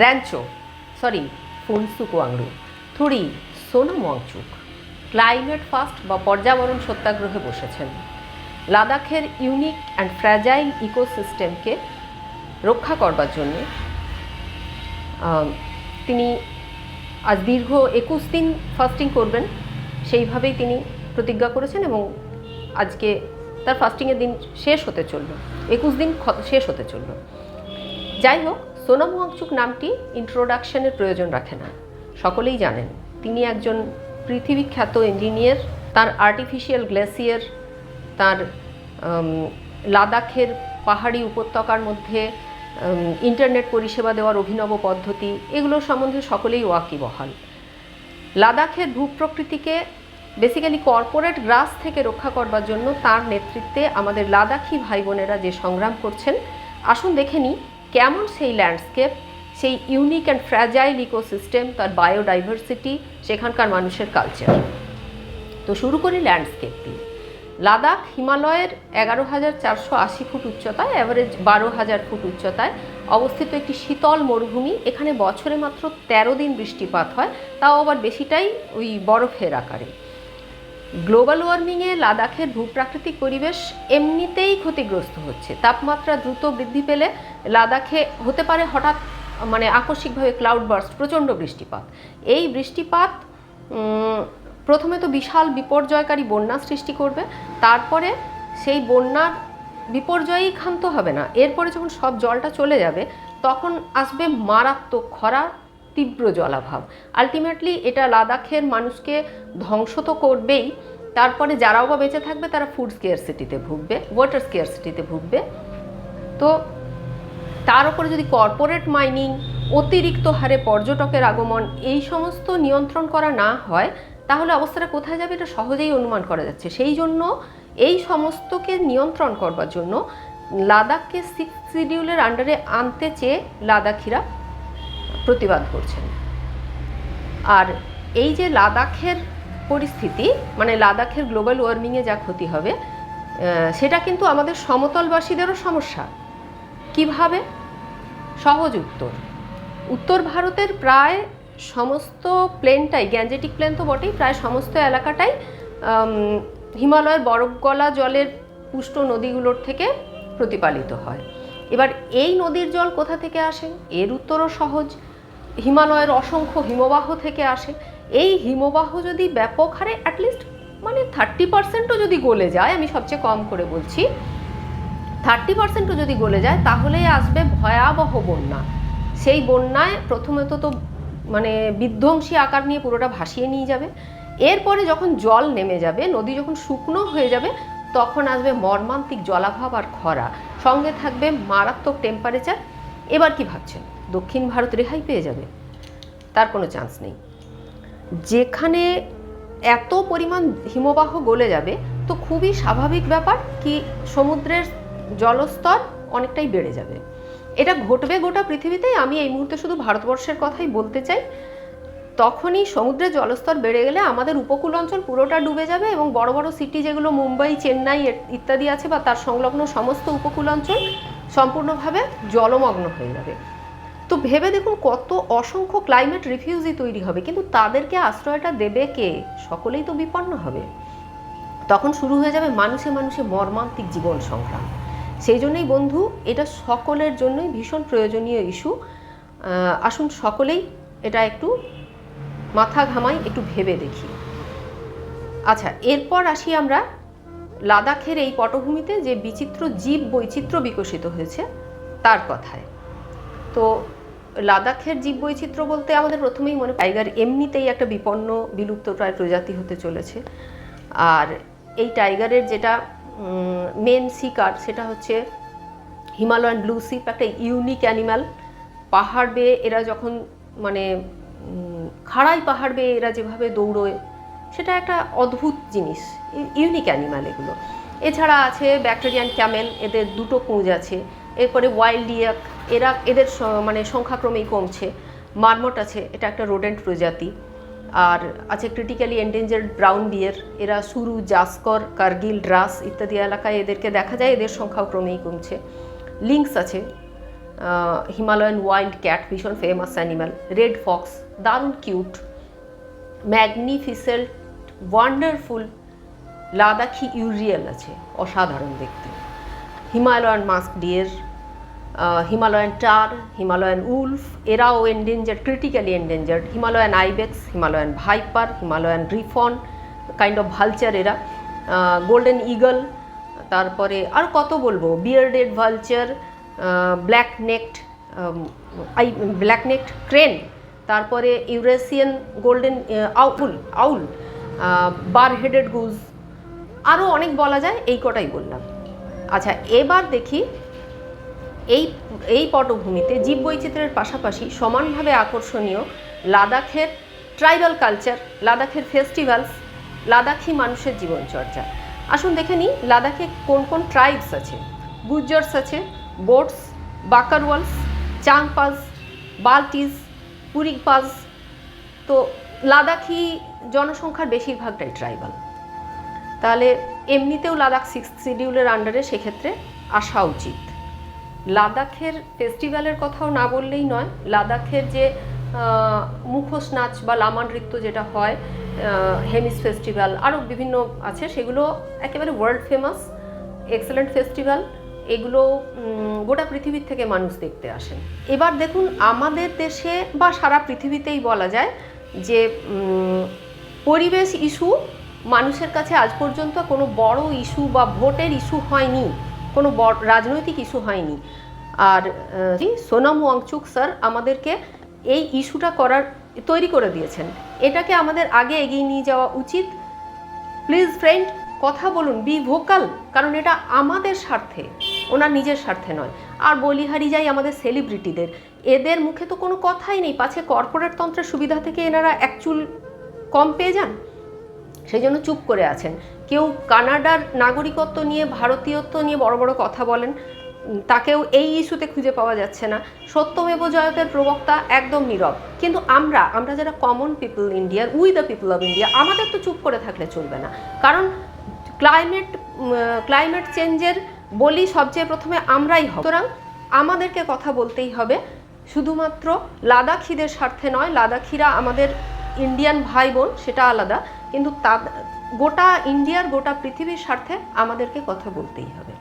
Rancho Phunsukh ওয়াংরু, থুরি Sonam Wangchuck climate fast বা পর্যাবরণ সত্যাগ্রহে বসেছেন। লাদাখের ইউনিক অ্যান্ড ফ্র্যাজাইল ইকোসিস্টেমকে রক্ষা করবার জন্যে তিনি আজ দীর্ঘ 21 দিন ফাস্টিং করবেন, সেইভাবেই তিনি প্রতিজ্ঞা করেছেন এবং আজকে তার ফাস্টিংয়ের দিন শেষ হতে চলল, 21 দিন শেষ হতে চলল। যাই হোক, সোনাম ওয়াংচুক নামটি ইন্ট্রোডাকশনের প্রয়োজন রাখে না, সকলেই জানেন তিনি একজন পৃথিবীখ্যাত ইঞ্জিনিয়ার। তার আর্টিফিশিয়াল গ্লেসিয়ার, তার লাদাখের পাহাড়ি উপত্যকার মধ্যে ইন্টারনেট পরিষেবা দেওয়ার অভিনব পদ্ধতি, এগুলো সম্বন্ধে সকলেই ওয়াকিবহাল। লাদাখের ভূপ্রকৃতিকে বেসিক্যালি কর্পোরেট গ্রাস থেকে রক্ষা করবার জন্য তার নেতৃত্বে আমাদের লাদাখি ভাই বোনেরা যে সংগ্রাম করছেন, আসুন দেখে নিই কেমন সেই ল্যান্ডস্কেপ, সেই ইউনিক অ্যান্ড ফ্র্যাজাইল ইকোসিস্টেম, তার বায়োডাইভার্সিটি, সেখানকার মানুষের কালচার। তো শুরু করি ল্যান্ডস্কেপ দিয়ে। লাদাখ হিমালয়ের 11,480 ফুট উচ্চতায়, অ্যাভারেজ 12,000 ফুট উচ্চতায় অবস্থিত একটি শীতল মরুভূমি। এখানে বছরে মাত্র 13 দিন বৃষ্টিপাত হয়, তাও আবার বেশিটাই ওই বরফের আকারে। গ্লোবাল ওয়ার্মিংয়ে লাদাখের ভূপ্রাকৃতিক পরিবেশ এমনিতেই ক্ষতিগ্রস্ত হচ্ছে। তাপমাত্রা দ্রুত বৃদ্ধি পেলে লাদাখে হতে পারে হঠাৎ আকস্মিকভাবে ক্লাউড বার্স্ট, প্রচণ্ড বৃষ্টিপাত। এই বৃষ্টিপাত প্রথমে তো বিশাল বিপর্যয়কারী বন্যা সৃষ্টি করবে, তারপরে সেই বন্যার বিপর্যয়ই ক্ষান্ত হবে না, এরপরে যখন সব জলটা চলে যাবে তখন আসবে মারাত্মক খরা, তীব্র জলাভাব। আলটিমেটলি এটা লাদাখের মানুষকে ধ্বংস তো করবেই, তারপরে যারাও বা বেঁচে থাকবে তারা ফুড স্কেয়ারসিটিতে ভুগবে, ওয়াটার স্কেয়ারসিটিতে ভুগবে। তো তার উপরে যদি কর্পোরেট মাইনিং, অতিরিক্ত হারে পর্যটকের আগমন, এই সমস্ত নিয়ন্ত্রণ করা না হয়, তাহলে অবস্থাটা কোথায় যাবে এটা সহজেই অনুমান করা যাচ্ছে। সেই জন্য এই সমস্তকে নিয়ন্ত্রণ করবার জন্য লাদাখকে 6 শিডিউলের আন্ডারে আনতে চেয়ে লাদাখিরা প্রতিবাদ করছেন। আর এই যে লাদাখের পরিস্থিতি, লাদাখের গ্লোবাল ওয়ার্মিংয়ে যা ক্ষতি হবে, সেটা কিন্তু আমাদের সমতলবাসীদেরও সমস্যা। কিভাবে? সহজ উত্তর ভারতের প্রায় সমস্ত প্লেনটাই, গ্যাঞ্জেটিক প্লেন তো বটেই, প্রায় সমস্ত এলাকাটাই হিমালয়ের বরফ গলা জলের পুষ্ট নদীগুলোর থেকে প্রতিপালিত হয়। এবার এই নদীর জল কোথা থেকে আসে? এর উত্তরও সহজ, হিমালয়ের অসংখ্য হিমবাহ থেকে আসে। এই হিমবাহ যদি ব্যাপক হারে অ্যাটলিস্ট 30%ও যদি গলে যায়, আমি সবচেয়ে কম করে বলছি, 30%ও যদি গলে যায়, তাহলেই আসবে ভয়াবহ বন্যা। সেই বন্যায় প্রথমে তো বিধ্বংসী আকার নিয়ে পুরোটা ভাসিয়ে নিয়ে যাবে। এরপরে যখন জল নেমে যাবে, নদী যখন শুকনো হয়ে যাবে, তখন আসবে মর্মান্তিক জলাভাব আর খরা, সঙ্গে থাকবে মারাত্মক টেম্পারেচার। এবার কি ভাবছেন দক্ষিণ ভারত রেহাই পেয়ে যাবে? তার কোনো চান্স নেই। যেখানে এত পরিমাণ হিমবাহ গলে যাবে, তো খুবই স্বাভাবিক ব্যাপার কি সমুদ্রের জলস্তর অনেকটাই বেড়ে যাবে। এটা ঘটবে গোটা পৃথিবীতেই, আমি এই মুহূর্তে শুধু ভারতবর্ষের কথাই বলতে চাই। তখনই সমুদ্রের জলস্তর বেড়ে গেলে আমাদের উপকূল অঞ্চল পুরোটা ডুবে যাবে এবং বড় বড় সিটি যেগুলো মুম্বাই, চেন্নাই ইত্যাদি আছে বা তার সংলগ্ন সমস্ত উপকূল অঞ্চল সম্পূর্ণভাবে জলমগ্ন হয়ে যাবে। তো ভেবে দেখুন কত অসংখ্য ক্লাইমেট রিফিউজি তৈরি হবে, কিন্তু তাদেরকে আশ্রয়টা দেবে কে? সকলেই তো বিপন্ন হবে। তখন শুরু হয়ে যাবে মানুষে মানুষে মর্মান্তিক জীবন সংগ্রাম। সেই জন্যই বন্ধু, এটা সকলের জন্যই ভীষণ প্রয়োজনীয় ইস্যু। আসুন সকলেই এটা একটু মাথা ঘামাই, একটু ভেবে দেখি। আচ্ছা, এরপর আসি আমরা লাদাখের এই পটভূমিতে যে বিচিত্র জীব বৈচিত্র্য বিকশিত হয়েছে তার কথায়। তো লাদাখের জীব বৈচিত্র্য বলতে আমাদের প্রথমেই মনে টাইগার এমনিতেই একটা বিপন্ন বিলুপ্তপ্রায় প্রজাতি হতে চলেছে। আর এই টাইগারের যেটা মেন শিকার সেটা হচ্ছে হিমালয়ান ব্লু শিপ, একটা ইউনিক অ্যানিম্যাল। পাহাড় বেয়ে এরা যখন খাড়াই পাহাড় বেয়ে এরা যেভাবে দৌড়োয়, সেটা একটা অদ্ভুত জিনিস, ইউনিক অ্যানিম্যাল এগুলো। এছাড়া আছে ব্যাকটেরিয়ান ক্যামেল, এদের 2টো পুঁজ আছে। এরপরে ওয়াইল্ড ইয়াক, এদের সংখ্যাক্রমেই কমছে। মারমট আছে, এটা একটা রোডেন্ট প্রজাতি। আর আছে ক্রিটিক্যালি এন্ডেঞ্জার্ড ব্রাউন বিয়ার, এরা সুরু, জাসকর, কার্গিল, ড্রাস ইত্যাদি এলাকায় এদেরকে দেখা যায়, এদের সংখ্যাও ক্রমেই কমছে। লিংস আছে, হিমালয়ান ওয়াইল্ড ক্যাট ভীষণ ফেমাস অ্যানিম্যাল, রেড ফক্স দারুণ cute, magnificent wonderful Ladakhi urial আছে অসাধারণ দেখতে, Himalayan musk deer, Himalayan tahr, Himalayan wolf এরাও endangered, critically endangered, Himalayan ibex, Himalayan viper, Himalayan griffon kind of vulture এরা, golden eagle, তারপরে আর কত বলবো, bearded vulture, black necked crane, তারপরে Eurasian golden owl, bar headed goose, আরও অনেক বলা যায়, এই কটাই বললাম। আচ্ছা, এবার দেখি এই পটভূমিতে জীববৈচিত্র্যের পাশাপাশি সমানভাবে আকর্ষণীয় লাদাখের ট্রাইবাল কালচার, লাদাখের ফেস্টিভ্যালস, লাদাখি মানুষের জীবনচর্যা। আসুন দেখে নিই লাদাখে কোন কোন ট্রাইবস আছে। গুজ্জার্স আছে, বোটস, বাকারওয়ালস, চাংপাজ, বাল্টিজ, পুরিকপাজ। তো লাদাখি জনসংখ্যার বেশিরভাগটাই ট্রাইবাল। তাহলে এমনিতেও লাদাখ 6th শিডিউলের আন্ডারে সেক্ষেত্রে আসা উচিত। লাদাখের ফেস্টিভ্যালের কথাও না বললেই নয়, লাদাখের যে মুখোশ নাচ বা লামা নৃত্য যেটা হয়, হেমিস ফেস্টিভ্যাল, আরও বিভিন্ন আছে, সেগুলো একেবারে ওয়ার্ল্ড ফেমাস, এক্সেলেন্ট ফেস্টিভ্যাল। এগুলো গোটা পৃথিবীর থেকে মানুষ দেখতে আসেন। এবার দেখুন আমাদের দেশে বা সারা পৃথিবীতেই বলা যায় যে পরিবেশ ইস্যু মানুষের কাছে আজ পর্যন্ত কোনো বড় ইস্যু বা ভোটের ইস্যু হয়নি, কোনো বড় রাজনৈতিক ইস্যু হয়নি। আর সোনাম ওয়াংচুক স্যার আমাদেরকে এই ইস্যুটা তৈরি করে দিয়েছেন। এটাকে আমাদের আগে এগিয়ে নিয়ে যাওয়া উচিত। প্লিজ ফ্রেন্ড, কথা বলুন, বি ভোকাল, কারণ এটা আমাদের স্বার্থে, ওনার নিজের স্বার্থে নয়। আর বলিহারি যাই আমাদের সেলিব্রিটিদের, এদের মুখে তো কোনো কথাই নেই, পাছে কর্পোরেট তন্ত্রের সুবিধা থেকে এনারা একচুল কম পেয়ে যান, সেই জন্য চুপ করে আছেন। কেউ কানাডার নাগরিকত্ব নিয়ে, ভারতীয়ত্ব নিয়ে বড় বড় কথা বলেন, তাকেও এই ইস্যুতে খুঁজে পাওয়া যাচ্ছে না। সত্যমেব জয়তের প্রবক্তা একদম নীরব। কিন্তু আমরা যারা কমন পিপল ইন্ডিয়ার, we the people of India, আমাদের তো চুপ করে থাকলে চলবে না। কারণ ক্লাইমেট চেঞ্জের বলি সবচেয়ে প্রথমে আমরাই হব। সুতরাং আমাদেরকে কথা বলতেই হবে, শুধুমাত্র লাদাখিদের স্বার্থে নয়। লাদাখিরা আমাদের ইন্ডিয়ান ভাই বোন, সেটা আলাদা, কিন্তু গোটা ইন্ডিয়ার, গোটা পৃথিবীর স্বার্থে আমাদেরকে কথা বলতেই হবে।